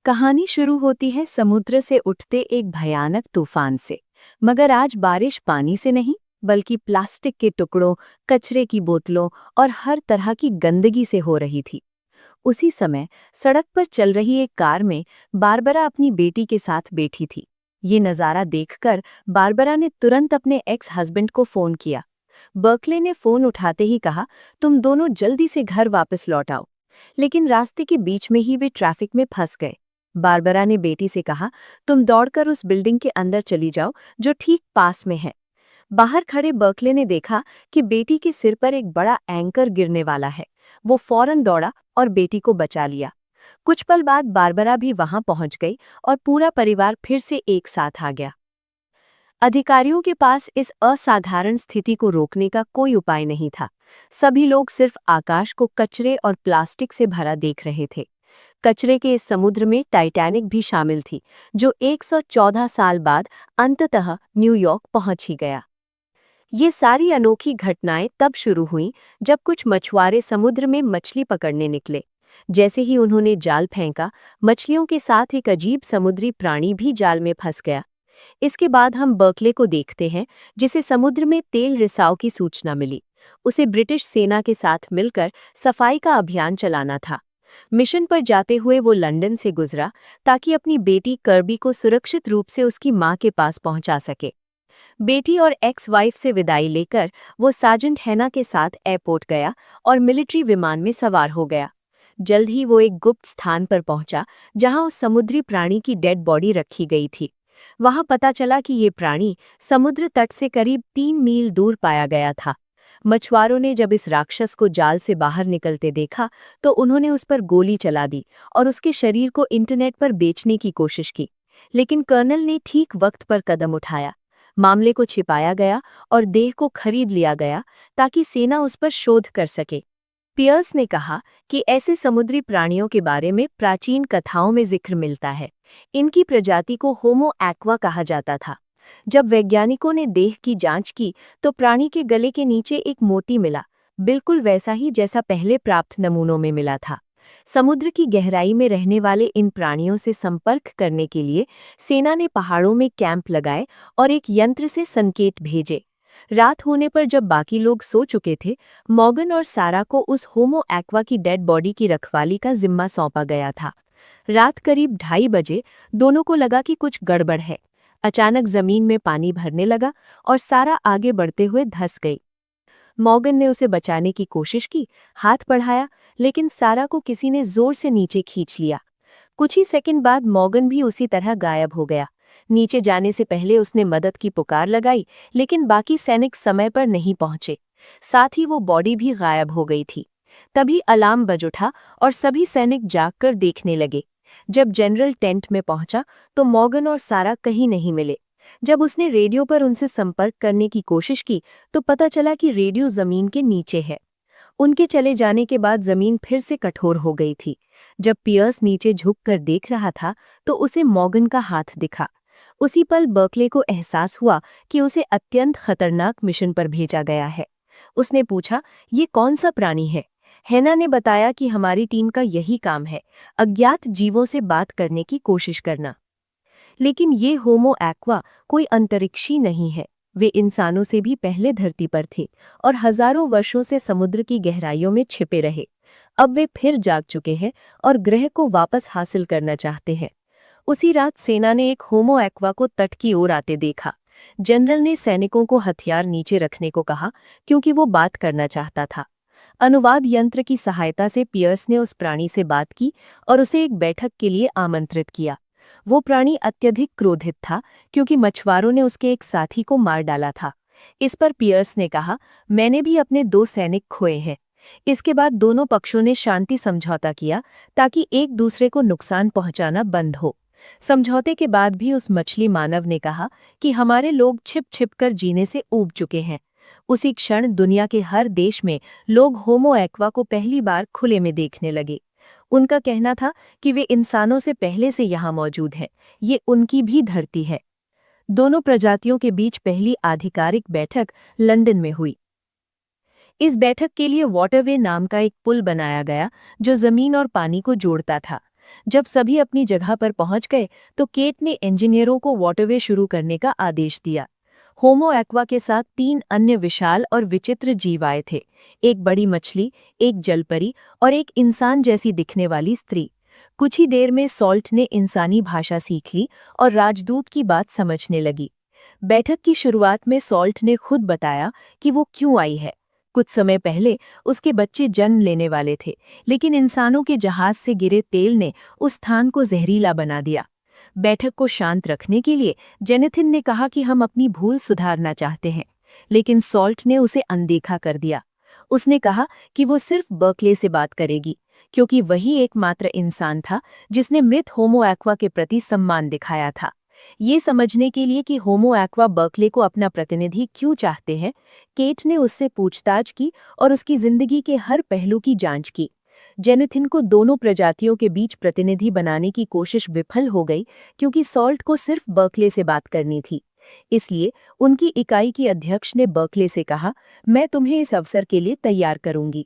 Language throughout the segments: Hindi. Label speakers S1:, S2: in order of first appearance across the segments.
S1: कहानी शुरू होती है समुद्र से उठते एक भयानक तूफान से। मगर आज बारिश पानी से नहीं, बल्कि प्लास्टिक के टुकड़ों, कचरे की बोतलों और हर तरह की गंदगी से हो रही थी। उसी समय सड़क पर चल रही एक कार में बारबरा अपनी बेटी के साथ बैठी थी। ये नज़ारा देखकर बारबरा ने तुरंत अपने एक्स हस्बैंड को फोन किया। बर्कले ने फोन उठाते ही कहा, तुम दोनों जल्दी से घर वापस लौट आओ। लेकिन रास्ते के बीच में ही वे ट्रैफिक में फंस गए। बारबरा ने बेटी से कहा, तुम दौड़कर उस बिल्डिंग के अंदर चली जाओ जो ठीक पास में है। बाहर खड़े बर्कले ने देखा कि बेटी के सिर पर एक बड़ा एंकर गिरने वाला है। वो फौरन दौड़ा और बेटी को बचा लिया। कुछ पल बाद बारबरा भी वहां पहुंच गई और पूरा परिवार फिर से एक साथ आ गया। अधिकारियों के पास इस असाधारण स्थिति को रोकने का कोई उपाय नहीं था। सभी लोग सिर्फ आकाश को कचरे और प्लास्टिक से भरा देख रहे थे। कचरे के इस समुद्र में टाइटैनिक भी शामिल थी, जो 114 साल बाद अंततः न्यूयॉर्क पहुंच ही गया। ये सारी अनोखी घटनाएं तब शुरू हुईं जब कुछ मछुआरे समुद्र में मछली पकड़ने निकले। जैसे ही उन्होंने जाल फेंका, मछलियों के साथ एक अजीब समुद्री प्राणी भी जाल में फंस गया। इसके बाद हम बर्कले को देखते हैं, जिसे समुद्र में तेल रिसाव की सूचना मिली। उसे ब्रिटिश सेना के साथ मिलकर सफाई का अभियान चलाना था। मिशन पर जाते हुए वो लंदन से गुजरा ताकि अपनी बेटी कर्बी को सुरक्षित रूप से उसकी मां के पास पहुंचा सके। बेटी और एक्स वाइफ से विदाई लेकर वो सार्जेंट हैना के साथ एयरपोर्ट गया और मिलिट्री विमान में सवार हो गया। जल्द ही वो एक गुप्त स्थान पर पहुंचा, जहां उस समुद्री प्राणी की डेड बॉडी रखी गई थी। वहां पता चला कि ये प्राणी समुद्र तट से करीब 3 मील दूर पाया गया था। मछुआरों ने जब इस राक्षस को जाल से बाहर निकलते देखा तो उन्होंने उस पर गोली चला दी और उसके शरीर को इंटरनेट पर बेचने की कोशिश की। लेकिन कर्नल ने ठीक वक्त पर कदम उठाया। मामले को छिपाया गया और देह को खरीद लिया गया ताकि सेना उस पर शोध कर सके। पियर्स ने कहा कि ऐसे समुद्री प्राणियों के बारे में प्राचीन कथाओं में जिक्र मिलता है। इनकी प्रजाति को होमो एक्वा कहा जाता था। जब वैज्ञानिकों ने देह की जांच की तो प्राणी के गले के नीचे एक मोती मिला, बिल्कुल वैसा ही जैसा पहले प्राप्त नमूनों में मिला था। समुद्र की गहराई में रहने वाले इन प्राणियों से संपर्क करने के लिए सेना ने पहाड़ों में कैंप लगाए और एक यंत्र से संकेत भेजे। रात होने पर जब बाकी लोग सो चुके थे, मॉर्गन और सारा को उस होमो एक्वा की डेड बॉडी की रखवाली का जिम्मा सौंपा गया था। रात करीब 2:30 बजे दोनों को लगा कि कुछ गड़बड़ है। अचानक जमीन में पानी भरने लगा और सारा आगे बढ़ते हुए धंस गई। मॉर्गन ने उसे बचाने की कोशिश की, हाथ बढ़ाया, लेकिन सारा को किसी ने जोर से नीचे खींच लिया। कुछ ही सेकंड बाद मॉर्गन भी उसी तरह गायब हो गया। नीचे जाने से पहले उसने मदद की पुकार लगाई, लेकिन बाकी सैनिक समय पर नहीं पहुंचे। साथ ही वो बॉडी भी गायब हो गई थी। तभी अलार्म बज उठा और सभी सैनिक जागकर देखने लगे। जब जनरल टेंट में पहुंचा तो मॉर्गन और सारा कहीं नहीं मिले। जब उसने रेडियो पर उनसे संपर्क करने की कोशिश की तो पता चला कि रेडियो जमीन के नीचे है। उनके चले जाने के बाद जमीन फिर से कठोर हो गई थी। जब पियर्स नीचे झुककर देख रहा था तो उसे मॉर्गन का हाथ दिखा। उसी पल बर्कले को एहसास हुआ कि उसे अत्यंत खतरनाक मिशन पर भेजा गया है। उसने पूछा, ये कौन सा प्राणी है? हैना ने बताया कि हमारी टीम का यही काम है, अज्ञात जीवों से बात करने की कोशिश करना। लेकिन ये होमो एक्वा कोई अंतरिक्षी नहीं है। वे इंसानों से भी पहले धरती पर थे और हजारों वर्षों से समुद्र की गहराइयों में छिपे रहे। अब वे फिर जाग चुके हैं और ग्रह को वापस हासिल करना चाहते हैं। उसी रात सेना ने एक होमो एक्वा को तट की ओर आते देखा। जनरल ने सैनिकों को हथियार नीचे रखने को कहा क्योंकि वो बात करना चाहता था। अनुवाद यंत्र की सहायता से पियर्स ने उस प्राणी से बात की और उसे एक बैठक के लिए आमंत्रित किया। वो प्राणी अत्यधिक क्रोधित था क्योंकि मछुआरों ने उसके एक साथी को मार डाला था। इस पर पियर्स ने कहा, मैंने भी अपने 2 सैनिक खोए हैं। इसके बाद दोनों पक्षों ने शांति समझौता किया ताकि एक दूसरे को नुकसान पहुंचाना बंद हो। समझौते के बाद भी उस मछली मानव ने कहा कि हमारे लोग छिप छिप कर जीने से ऊब चुके हैं। उसी क्षण दुनिया के हर देश में लोग होमो एक्वा को पहली बार खुले में देखने लगे। उनका कहना था कि वे इंसानों से पहले से यहाँ मौजूद हैं, ये उनकी भी धरती है। दोनों प्रजातियों के बीच पहली आधिकारिक बैठक लंदन में हुई। इस बैठक के लिए वाटरवे नाम का एक पुल बनाया गया जो जमीन और पानी को जोड़ता था। जब सभी अपनी जगह पर पहुंच गए तो केट ने इंजीनियरों को वाटरवे शुरू करने का आदेश दिया। होमो एक्वा के साथ 3 अन्य विशाल और विचित्र जीव आए थे, एक बड़ी मछली, एक जलपरी और एक इंसान जैसी दिखने वाली स्त्री। कुछ ही देर में सॉल्ट ने इंसानी भाषा सीख ली और राजदूत की बात समझने लगी। बैठक की शुरुआत में सॉल्ट ने खुद बताया कि वो क्यों आई है। कुछ समय पहले उसके बच्चे जन्म लेने वाले थे, लेकिन इंसानों के जहाज से गिरे तेल ने उस स्थान को जहरीला बना दिया। बैठक को शांत रखने के लिए जेनेथिन ने कहा कि हम अपनी भूल सुधारना चाहते हैं, लेकिन सॉल्ट ने उसे अनदेखा कर दिया। उसने कहा कि वो सिर्फ बर्कले से बात करेगी, क्योंकि वही एकमात्र इंसान था जिसने मृत होमो एक्वा के प्रति सम्मान दिखाया था। ये समझने के लिए कि होमो एक्वा बर्कले को अपना प्रतिनिधि क्यों चाहते हैं, केट ने उससे पूछताछ की और उसकी जिंदगी के हर पहलू की जांच की। जेनेथिन को दोनों प्रजातियों के बीच प्रतिनिधि बनाने की कोशिश विफल हो गई, क्योंकि सॉल्ट को सिर्फ बर्कले से बात करनी थी। इसलिए उनकी इकाई की अध्यक्ष ने बर्कले से कहा, मैं तुम्हें इस अवसर के लिए तैयार करूंगी।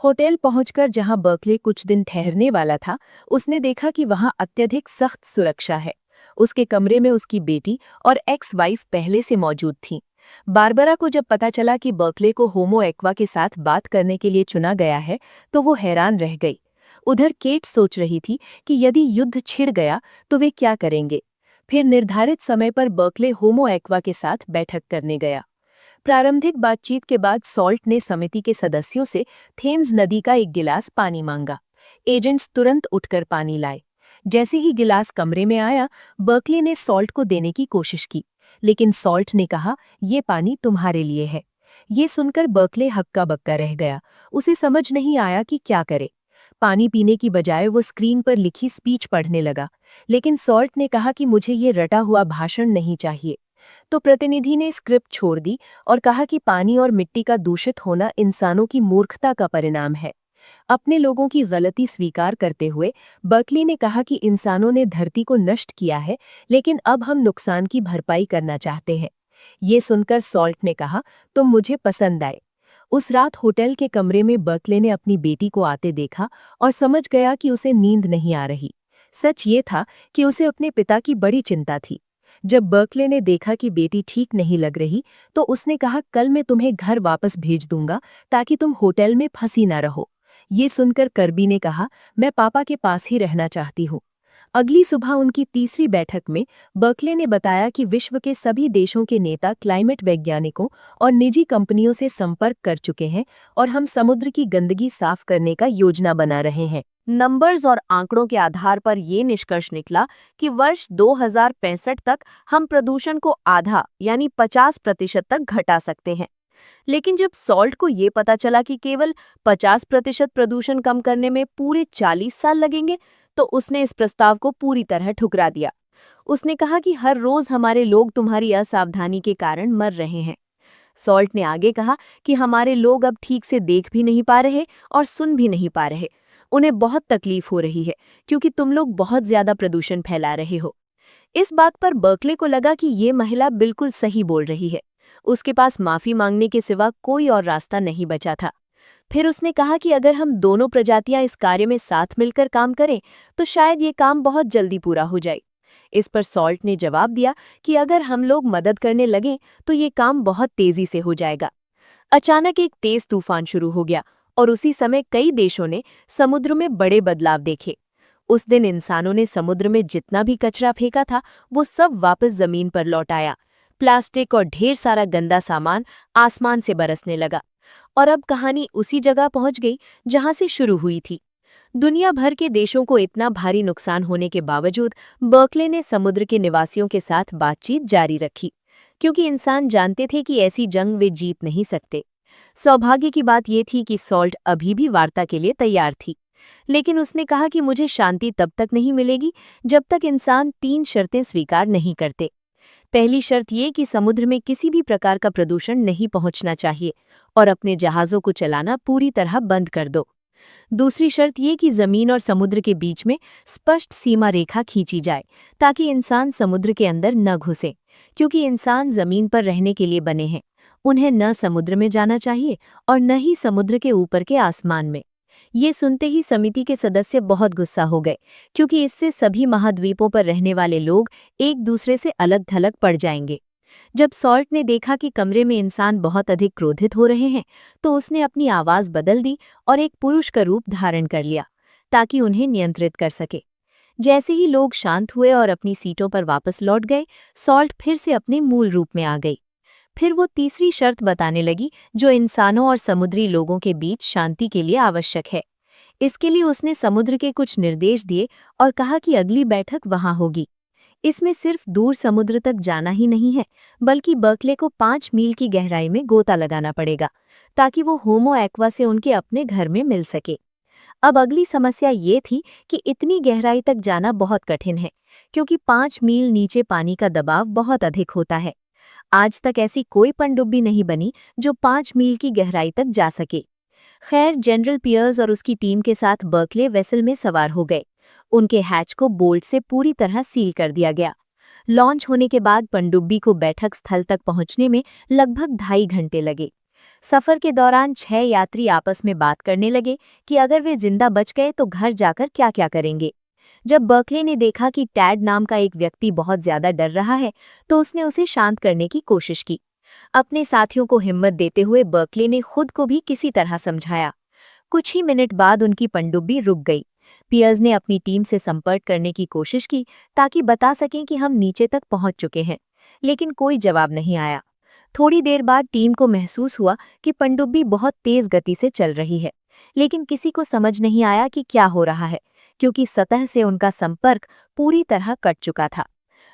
S1: होटल पहुंचकर जहां बर्कले कुछ दिन ठहरने वाला था, उसने देखा कि वहां अत्यधिक सख्त सुरक्षा है। उसके कमरे में उसकी बेटी और एक्स वाइफ पहले से मौजूद थीं। बारबरा को जब पता चला कि बर्कले को होमो एक्वा के साथ बात करने के लिए चुना गया है, तो वो हैरान रह गई। उधर केट सोच रही थी कि यदि युद्ध छिड़ गया तो वे क्या करेंगे। फिर निर्धारित समय पर बर्कले होमो एक्वा के साथ बैठक करने गया। प्रारंभिक बातचीत के बाद सॉल्ट ने समिति के सदस्यों से थेम्स नदी का एक गिलास पानी मांगा। एजेंट्स तुरंत उठकर पानी लाए। जैसे ही गिलास कमरे में आया, बर्कले ने सॉल्ट को देने की कोशिश की, लेकिन सॉल्ट ने कहा, ये पानी तुम्हारे लिए है। ये सुनकर बर्कले हक्का बक्का रह गया। उसे समझ नहीं आया कि क्या करे। पानी पीने की बजाय वो स्क्रीन पर लिखी स्पीच पढ़ने लगा, लेकिन सॉल्ट ने कहा कि मुझे ये रटा हुआ भाषण नहीं चाहिए। तो प्रतिनिधि ने स्क्रिप्ट छोड़ दी और कहा कि पानी और मिट्टी का दूषित होना इंसानों की मूर्खता का परिणाम है। अपने लोगों की गलती स्वीकार करते हुए बर्कले ने कहा कि इंसानों ने धरती को नष्ट किया है, लेकिन अब हम नुकसान की भरपाई करना चाहते हैं। ये सुनकर सॉल्ट ने कहा, तुम मुझे पसंद आए। उस रात होटल के कमरे में बर्कले ने अपनी बेटी को आते देखा और समझ गया कि उसे नींद नहीं आ रही। सच ये था कि उसे अपने पिता की बड़ी चिंता थी। जब बर्कले ने देखा कि बेटी ठीक नहीं लग रही, तो उसने कहा, कल मैं तुम्हें घर वापस भेज दूंगा ताकि तुम होटल में फंसी ना रहो। ये सुनकर कर्बी ने कहा, मैं पापा के पास ही रहना चाहती हूँ। अगली सुबह उनकी तीसरी बैठक में बर्कले ने बताया कि विश्व के सभी देशों के नेता क्लाइमेट वैज्ञानिकों और निजी कंपनियों से संपर्क कर चुके हैं और हम समुद्र की गंदगी साफ करने का योजना बना रहे हैं। नंबर्स और आंकड़ों के आधार पर ये निष्कर्ष निकला कि वर्ष 2065 तक हम प्रदूषण को आधा यानी 50% तक घटा सकते हैं। लेकिन जब सॉल्ट को ये पता चला कि केवल 50% प्रदूषण कम करने में पूरे 40 साल लगेंगे, तो उसने इस प्रस्ताव को पूरी तरह ठुकरा दिया। उसने कहा कि हर रोज हमारे लोग तुम्हारी असावधानी के कारण मर रहे हैं। सॉल्ट ने आगे कहा कि हमारे लोग अब ठीक से देख भी नहीं पा रहे और सुन भी नहीं पा रहे। उन्हें बहुत तकलीफ हो रही है क्योंकि तुम लोग बहुत ज्यादा प्रदूषण फैला रहे हो। इस बात पर बर्कले को लगा कि ये महिला बिल्कुल सही बोल रही है। उसके पास माफी मांगने के सिवा कोई और रास्ता नहीं बचा था। फिर उसने कहा कि अगर हम दोनों प्रजातियां इस कार्य में साथ मिलकर काम करें तो शायद ये काम बहुत जल्दी पूरा हो जाए। इस पर सॉल्ट ने जवाब दिया कि अगर हम लोग मदद करने लगें तो ये काम बहुत तेजी से हो जाएगा। अचानक एक तेज तूफान शुरू हो गया और उसी समय कई देशों ने समुद्र में बड़े बदलाव देखे। उस दिन इंसानों ने समुद्र में जितना भी कचरा फेंका था वो सब वापस जमीन पर लौट आया। प्लास्टिक और ढेर सारा गंदा सामान आसमान से बरसने लगा। और अब कहानी उसी जगह पहुंच गई जहां से शुरू हुई थी। दुनिया भर के देशों को इतना भारी नुकसान होने के बावजूद बर्कले ने समुद्र के निवासियों के साथ बातचीत जारी रखी, क्योंकि इंसान जानते थे कि ऐसी जंग वे जीत नहीं सकते। सौभाग्य की बात यह थी कि सॉल्ट अभी भी वार्ता के लिए तैयार थी, लेकिन उसने कहा कि मुझे शांति तब तक नहीं मिलेगी जब तक इंसान 3 शर्तें स्वीकार नहीं करते। पहली शर्त ये कि समुद्र में किसी भी प्रकार का प्रदूषण नहीं पहुंचना चाहिए और अपने जहाज़ों को चलाना पूरी तरह बंद कर दो। दूसरी शर्त ये कि जमीन और समुद्र के बीच में स्पष्ट सीमा रेखा खींची जाए ताकि इंसान समुद्र के अंदर न घुसे, क्योंकि इंसान जमीन पर रहने के लिए बने हैं। उन्हें न समुद्र में जाना चाहिए और न ही समुद्र के ऊपर के आसमान में। ये सुनते ही समिति के सदस्य बहुत गुस्सा हो गए, क्योंकि इससे सभी महाद्वीपों पर रहने वाले लोग एक दूसरे से अलग थलग पड़ जाएंगे। जब सॉल्ट ने देखा कि कमरे में इंसान बहुत अधिक क्रोधित हो रहे हैं, तो उसने अपनी आवाज बदल दी और एक पुरुष का रूप धारण कर लिया, ताकि उन्हें नियंत्रित कर सके। जैसे ही लोग शांत हुए और अपनी सीटों पर वापस लौट गए, सॉल्ट फिर से अपने मूल रूप में आ गई। फिर वो तीसरी शर्त बताने लगी, जो इंसानों और समुद्री लोगों के बीच शांति के लिए आवश्यक है। इसके लिए उसने समुद्र के कुछ निर्देश दिए और कहा कि अगली बैठक वहां होगी। इसमें सिर्फ दूर समुद्र तक जाना ही नहीं है, बल्कि बर्कले को 5 मील की गहराई में गोता लगाना पड़ेगा, ताकि वो होमो एक्वा से उनके अपने घर में मिल सके। अब अगली समस्या ये थी कि इतनी गहराई तक जाना बहुत कठिन है, क्योंकि 5 मील नीचे पानी का दबाव बहुत अधिक होता है। आज तक ऐसी कोई पनडुब्बी नहीं बनी जो 5 मील की गहराई तक जा सके। खैर, जनरल पियर्स और उसकी टीम के साथ बर्कले वेसल में सवार हो गए। उनके हैच को बोल्ट से पूरी तरह सील कर दिया गया। लॉन्च होने के बाद पनडुब्बी को बैठक स्थल तक पहुंचने में लगभग 2.5 घंटे लगे। सफर के दौरान 6 यात्री आपस में बात करने लगे कि अगर वे जिंदा बच गए तो घर जाकर क्या क्या करेंगे। जब बर्कले ने देखा कि टैड नाम का एक व्यक्ति बहुत ज्यादा डर रहा है, तो उसने उसे शांत करने की कोशिश की। अपने साथियों को हिम्मत देते हुए बर्कले ने खुद को भी किसी तरह समझाया। कुछ ही मिनट बाद उनकी पनडुब्बी रुक गई। पियर्स ने अपनी टीम से संपर्क करने की कोशिश की, ताकि बता सकें कि हम नीचे तक पहुंच चुके हैं, लेकिन कोई जवाब नहीं आया। थोड़ी देर बाद टीम को महसूस हुआ कि पनडुब्बी बहुत तेज गति से चल रही है, लेकिन किसी को समझ नहीं आया कि क्या हो रहा है, क्योंकि सतह से उनका संपर्क पूरी तरह कट चुका था।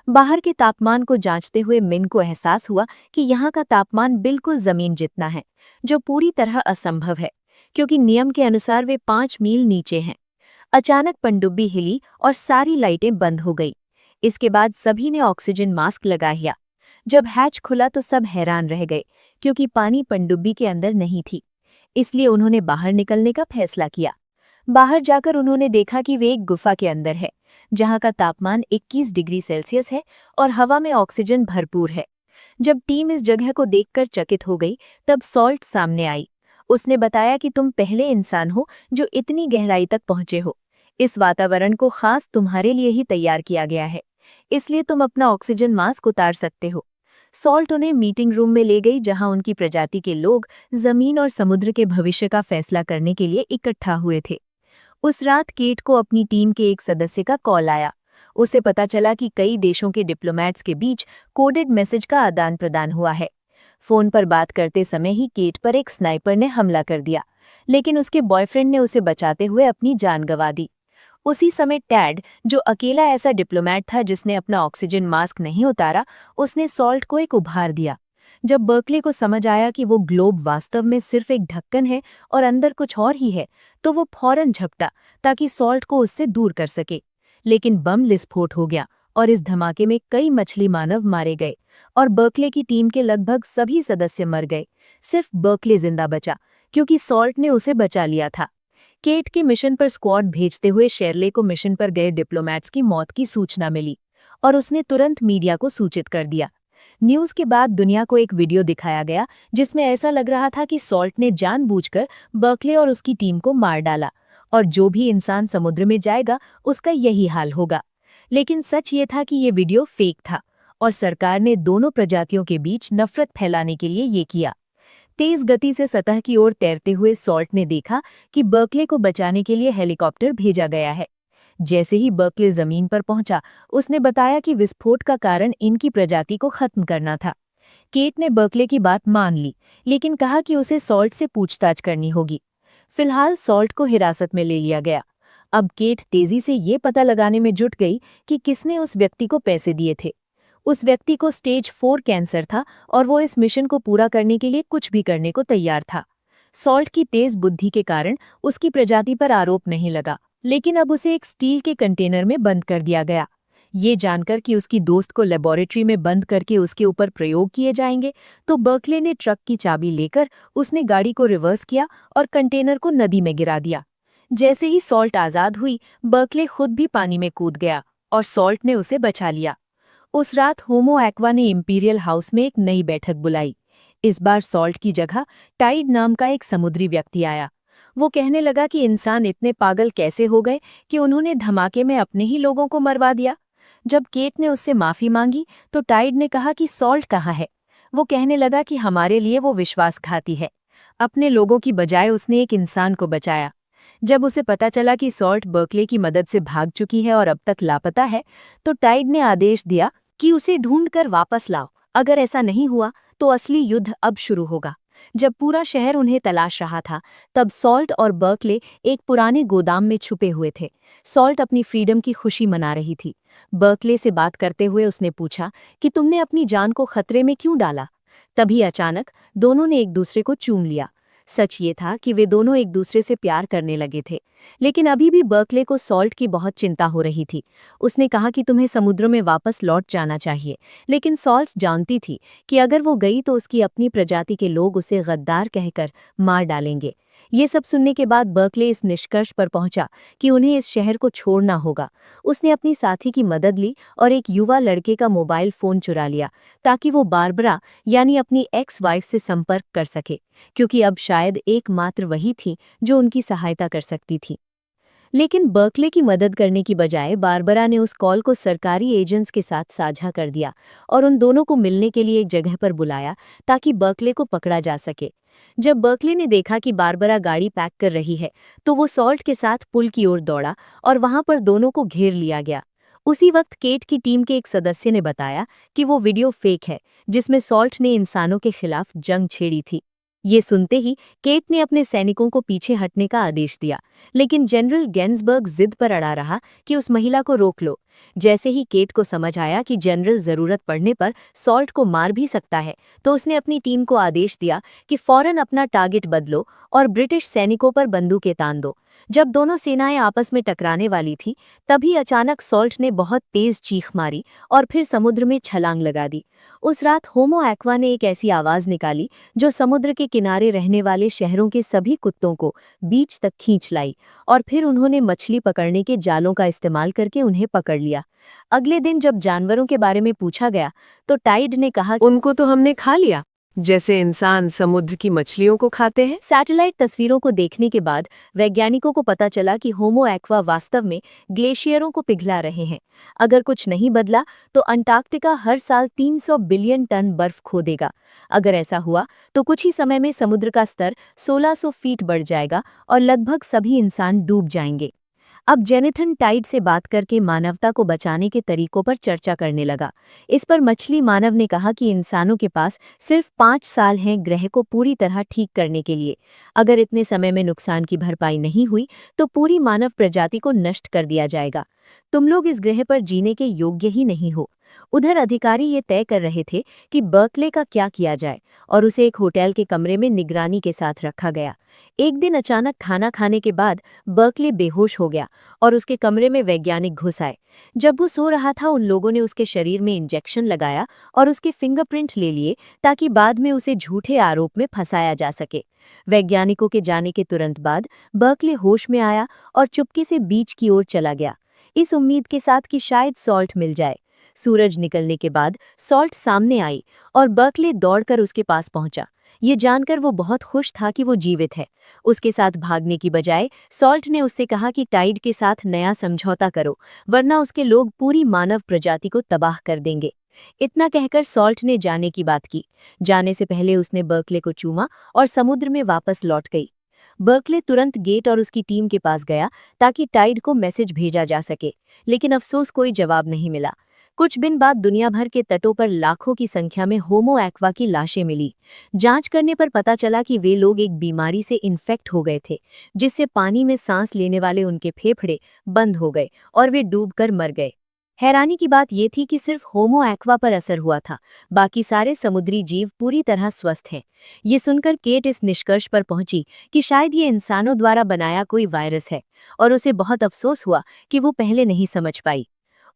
S1: बाहर के तापमान को जांचते हुए मिन को एहसास हुआ कि यहाँ का तापमान बिल्कुल जमीन जितना है, जो पूरी तरह असंभव है, क्योंकि नियम के अनुसार वे 5 मील नीचे हैं। अचानक पनडुब्बी हिली और सारी लाइटें बंद हो गई। इसके बाद सभी ने ऑक्सीजन मास्क लगा लिया। जब हैच खुला तो सब हैरान रह गए, क्योंकि पानी पनडुब्बी के अंदर नहीं थी। इसलिए उन्होंने बाहर निकलने का फैसला किया। बाहर जाकर उन्होंने देखा कि वे एक गुफा के अंदर है, जहां का तापमान 21 डिग्री सेल्सियस है और हवा में ऑक्सीजन भरपूर है। जब टीम इस जगह को देखकर चकित हो गई, तब सॉल्ट सामने आई। उसने बताया कि तुम पहले इंसान हो जो इतनी गहराई तक पहुंचे हो। इस वातावरण को खास तुम्हारे लिए ही तैयार किया गया है, इसलिए तुम अपना ऑक्सीजन मास्क उतार सकते हो। सॉल्ट उन्हें मीटिंग रूम में ले गई, जहां उनकी प्रजाति के लोग जमीन और समुद्र के भविष्य का फैसला करने के लिए इकट्ठा हुए थे। उस रात केट को अपनी टीम के एक सदस्य का कॉल आया। उसे पता चला कि कई देशों के डिप्लोमैट्स के बीच कोडेड मैसेज का आदान प्रदान हुआ है। फोन पर बात करते समय ही केट पर एक स्नाइपर ने हमला कर दिया, लेकिन उसके बॉयफ्रेंड ने उसे बचाते हुए अपनी जान गंवा दी। उसी समय टैड, जो अकेला ऐसा डिप्लोमैट था जिसने अपना ऑक्सीजन मास्क नहीं उतारा, उसने सॉल्ट को एक उपहार दिया। जब बर्कले को समझ आया कि वो ग्लोब वास्तव में सिर्फ एक ढक्कन है और अंदर कुछ और ही है, तो वो फौरन झपटा ताकि सॉल्ट को उससे दूर कर सके। लेकिन बम विस्फोट हो गया और इस धमाके में कई मछली मानव मारे गए और बर्कले की टीम के लगभग सभी सदस्य मर गए। सिर्फ बर्कले जिंदा बचा, क्योंकि सॉल्ट ने उसे बचा लिया था। केट के मिशन पर स्क्वाड भेजते हुए शेरले को मिशन पर गए डिप्लोमैट्स की मौत की सूचना मिली और उसने तुरंत मीडिया को सूचित कर दिया। न्यूज़ के बाद दुनिया को एक वीडियो दिखाया गया, जिसमें ऐसा लग रहा था कि सॉल्ट ने जानबूझकर बर्कले और उसकी टीम को मार डाला और जो भी इंसान समुद्र में जाएगा उसका यही हाल होगा। लेकिन सच ये था कि ये वीडियो फेक था और सरकार ने दोनों प्रजातियों के बीच नफरत फैलाने के लिए ये किया। तेज गति से सतह की ओर तैरते हुए सॉल्ट ने देखा कि बर्कले को बचाने के लिए हेलीकॉप्टर भेजा गया है। जैसे ही बर्कले जमीन पर पहुंचा, उसने बताया कि विस्फोट का कारण इनकी प्रजाति को खत्म करना था। केट ने बर्कले की बात मान ली, लेकिन कहा कि उसे सॉल्ट से पूछताछ करनी होगी। फिलहाल सॉल्ट को हिरासत में ले लिया गया। अब केट तेजी से ये पता लगाने में जुट गई कि किसने उस व्यक्ति को पैसे दिए थे। उस व्यक्ति को स्टेज 4 कैंसर था और वो इस मिशन को पूरा करने के लिए कुछ भी करने को तैयार था। सॉल्ट की तेज बुद्धि के कारण उसकी प्रजाति पर आरोप नहीं लगा, लेकिन अब उसे एक स्टील के कंटेनर में बंद कर दिया गया। ये जानकर कि उसकी दोस्त को लेबोरेटरी में बंद करके उसके ऊपर प्रयोग किए जाएंगे, तो बर्कले ने ट्रक की चाबी लेकर उसने गाड़ी को रिवर्स किया और कंटेनर को नदी में गिरा दिया। जैसे ही सॉल्ट आजाद हुई, बर्कले खुद भी पानी में कूद गया और सॉल्ट ने उसे बचा लिया। उस रात होमो एक्वा ने इंपीरियल हाउस में एक नई बैठक बुलाई। इस बार सॉल्ट की जगह टाइड नाम का एक समुद्री व्यक्ति आया। वो कहने लगा कि इंसान इतने पागल कैसे हो गए कि उन्होंने धमाके में अपने ही लोगों को मरवा दिया। जब केट ने उससे माफी मांगी तो टाइड ने कहा कि सॉल्ट कहाँ है। वो कहने लगा कि हमारे लिए वो विश्वासघाती है। अपने लोगों की बजाय उसने एक इंसान को बचाया। जब उसे पता चला कि सॉल्ट बर्कले की मदद से भाग चुकी है और अब तक लापता है, तो टाइड ने आदेश दिया कि उसे ढूंढकर वापस लाओ। अगर ऐसा नहीं हुआ तो असली युद्ध अब शुरू होगा। जब पूरा शहर उन्हें तलाश रहा था, तब सॉल्ट और बर्कले एक पुराने गोदाम में छुपे हुए थे। सॉल्ट अपनी फ्रीडम की खुशी मना रही थी। बर्कले से बात करते हुए उसने पूछा कि तुमने अपनी जान को खतरे में क्यों डाला। तभी अचानक दोनों ने एक दूसरे को चूम लिया। सच ये था कि वे दोनों एक दूसरे से प्यार करने लगे थे। लेकिन अभी भी बर्कले को सॉल्ट की बहुत चिंता हो रही थी। उसने कहा कि तुम्हें समुद्र में वापस लौट जाना चाहिए। लेकिन सॉल्ट जानती थी कि अगर वो गई तो उसकी अपनी प्रजाति के लोग उसे गद्दार कहकर मार डालेंगे। ये सब सुनने के बाद बर्कले इस निष्कर्ष पर पहुंचा कि उन्हें इस शहर को छोड़ना होगा। उसने अपनी साथी की मदद ली और एक युवा लड़के का मोबाइल फोन चुरा लिया, ताकि वो बारबरा यानी अपनी एक्स वाइफ से संपर्क कर सके, क्योंकि अब शायद एकमात्र वही थी जो उनकी सहायता कर सकती थी। लेकिन बर्कले की मदद करने की बजाय बारबरा ने उस कॉल को सरकारी एजेंट्स के साथ साझा कर दिया और उन दोनों को मिलने के लिए एक जगह पर बुलाया, ताकि बर्कले को पकड़ा जा सके। जब बर्कले ने देखा कि बारबरा गाड़ी पैक कर रही है, तो वो सॉल्ट के साथ पुल की ओर दौड़ा और वहां पर दोनों को घेर लिया गया। उसी वक्त केट की टीम के एक सदस्य ने बताया कि वो वीडियो फेक है, जिसमें सॉल्ट ने इंसानों के खिलाफ जंग छेड़ी थी। ये सुनते ही केट ने अपने सैनिकों को पीछे हटने का आदेश दिया, लेकिन जनरल गेंसबर्ग जिद पर अड़ा रहा कि उस महिला को रोक लो। जैसे ही केट को समझ आया कि जनरल जरूरत पड़ने पर सॉल्ट को मार भी सकता है, तो उसने अपनी टीम को आदेश दिया कि फौरन अपना टारगेट बदलो और ब्रिटिश सैनिकों पर बंदूकें तान दो। जब दोनों सेनाएं आपस में टकराने वाली थी, तभी अचानक सॉल्ट ने बहुत तेज चीख मारी और फिर समुद्र में छलांग लगा दी। उस रात होमो एक्वा ने एक ऐसी आवाज निकाली जो समुद्र के किनारे रहने वाले शहरों के सभी कुत्तों को बीच तक खींच लाई, और फिर उन्होंने मछली पकड़ने के जालों का इस्तेमाल करके उन्हें पकड़ लिया। अगले दिन जब जानवरों के बारे में पूछा गया, तो टाइड ने कहा,
S2: उनको तो हमने खा लिया, जैसे इंसान समुद्र की मछलियों को खाते हैं।
S1: सैटेलाइट तस्वीरों को देखने के बाद वैज्ञानिकों को पता चला कि होमो एक्वा वास्तव में ग्लेशियरों को पिघला रहे हैं। अगर कुछ नहीं बदला तो अंटार्कटिका हर साल 300 बिलियन टन बर्फ खो देगा। अगर ऐसा हुआ तो कुछ ही समय में समुद्र का स्तर 1600 फीट बढ़ जाएगा और लगभग सभी इंसान डूब जाएंगे। अब जेनेथन टाइड से बात करके मानवता को बचाने के तरीकों पर चर्चा करने लगा। इस पर मछली मानव ने कहा कि इंसानों के पास सिर्फ 5 साल हैं ग्रह को पूरी तरह ठीक करने के लिए। अगर इतने समय में नुकसान की भरपाई नहीं हुई तो पूरी मानव प्रजाति को नष्ट कर दिया जाएगा। तुम लोग इस ग्रह पर जीने के योग्य ही नहीं हो। उधर अधिकारी ये तय कर रहे थे कि बर्कले का क्या किया जाए, और उसे एक होटल के कमरे में निगरानी के साथ रखा गया। एक दिन अचानक खाना खाने के बाद बर्कले बेहोश हो गया और उसके कमरे में वैज्ञानिक घुस आए। जब वो सो रहा था, उन लोगों ने उसके शरीर में इंजेक्शन लगाया और उसके फिंगरप्रिंट ले लिए, ताकि बाद में उसे झूठे आरोप में फंसाया जा सके। वैज्ञानिकों के जाने के तुरंत बाद बर्कले होश में आया और चुपके से बीच की ओर चला गया, इस उम्मीद के साथ कि शायद सॉल्ट मिल जाए। सूरज निकलने के बाद सॉल्ट सामने आई और बर्कले दौड़कर उसके पास पहुंचा। ये जानकर वो बहुत खुश था कि वो जीवित है। उसके साथ भागने की बजाय सॉल्ट ने उससे कहा कि टाइड के साथ नया समझौता करो, वरना उसके लोग पूरी मानव प्रजाति को तबाह कर देंगे। इतना कहकर सॉल्ट ने जाने की बात की। जाने से पहले उसने बर्कले को चूमा और समुद्र में वापस लौट गई। बर्कले तुरंत गेट और उसकी टीम के पास गया ताकि टाइड को मैसेज भेजा जा सके, लेकिन अफसोस कोई जवाब नहीं मिला। कुछ दिन बाद दुनिया भर के तटों पर लाखों की संख्या में होमो एक्वा की लाशें मिली। जांच करने पर पता चला कि वे लोग एक बीमारी से इन्फेक्ट हो गए थे, जिससे पानी में सांस लेने वाले उनके फेफड़े बंद हो गए और वे डूबकर मर गए। हैरानी की बात यह थी कि सिर्फ होमो एक्वा पर असर हुआ था, बाकी सारे समुद्री जीव पूरी तरह स्वस्थ हैं। ये सुनकर केट इस निष्कर्ष पर पहुंची कि शायद ये इंसानों द्वारा बनाया कोई वायरस है, और उसे बहुत अफसोस हुआ कि वो पहले नहीं समझ पाई।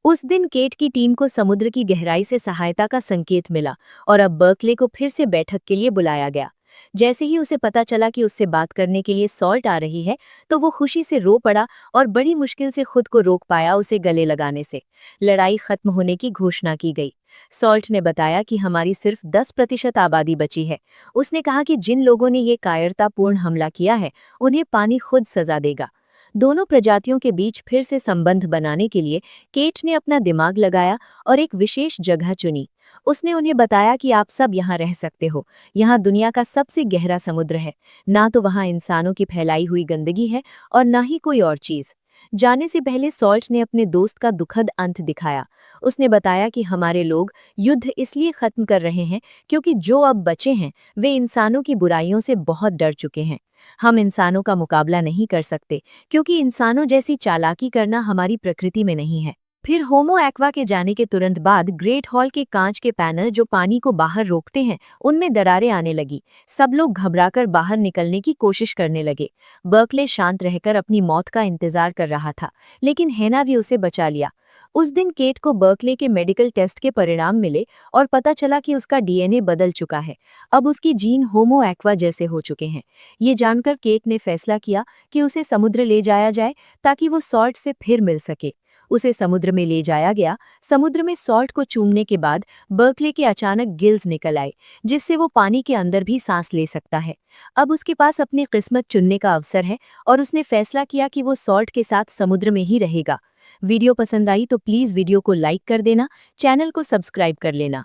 S1: उस दिन केट की टीम को समुद्र की गहराई से सहायता का संकेत मिला और अब बर्कले को फिर से बैठक के लिए बुलाया गया। जैसे ही उसे पता चला कि उससे बात करने के लिए सॉल्ट आ रही है, तो वो खुशी से रो पड़ा और बड़ी मुश्किल से खुद को रोक पाया उसे गले लगाने से। लड़ाई खत्म होने की घोषणा की गई। सॉल्ट ने बताया कि हमारी सिर्फ 10% आबादी बची है। उसने कहा कि जिन लोगों ने ये कायरतापूर्ण हमला किया है, उन्हें पानी खुद सजा देगा। दोनों प्रजातियों के बीच फिर से संबंध बनाने के लिए केट ने अपना दिमाग लगाया और एक विशेष जगह चुनी। उसने उन्हें बताया कि आप सब यहाँ रह सकते हो। यहाँ दुनिया का सबसे गहरा समुद्र है। ना तो वहाँ इंसानों की फैलाई हुई गंदगी है और ना ही कोई और चीज। जाने से पहले सॉल्ट ने अपने दोस्त का दुखद अंत दिखाया। उसने बताया कि हमारे लोग युद्ध इसलिए खत्म कर रहे हैं क्योंकि जो अब बचे हैं वे इंसानों की बुराइयों से बहुत डर चुके हैं। हम इंसानों का मुकाबला नहीं कर सकते क्योंकि इंसानों जैसी चालाकी करना हमारी प्रकृति में नहीं है। फिर होमो एक्वा के जाने के तुरंत बाद ग्रेट हॉल के कांच के पैनल जो पानी को बाहर रोकते हैं, उनमें दरारें आने लगी। सब लोग घबराकर बाहर निकलने की कोशिश करने लगे। बर्कले शांत रहकर अपनी मौत का इंतजार कर रहा था, लेकिन हेना भी उसे बचा लिया। उस दिन केट को बर्कले के मेडिकल टेस्ट के परिणाम मिले और पता चला कि उसका डीएनए बदल चुका है। अब उसकी जीन होमो एक्वा जैसे हो चुके हैं। ये जानकर केट ने फैसला किया कि उसे समुद्र ले जाया जाए ताकि वो सॉल्ट से फिर मिल सके। उसे समुद्र में ले जाया गया। समुद्र में सॉल्ट को चूमने के बाद बर्कले के अचानक गिल्स निकल आए, जिससे वो पानी के अंदर भी सांस ले सकता है। अब उसके पास अपनी किस्मत चुनने का अवसर है और उसने फैसला किया कि वो सॉल्ट के साथ समुद्र में ही रहेगा। वीडियो पसंद आई तो प्लीज़ वीडियो को लाइक कर देना, चैनल को सब्सक्राइब कर लेना।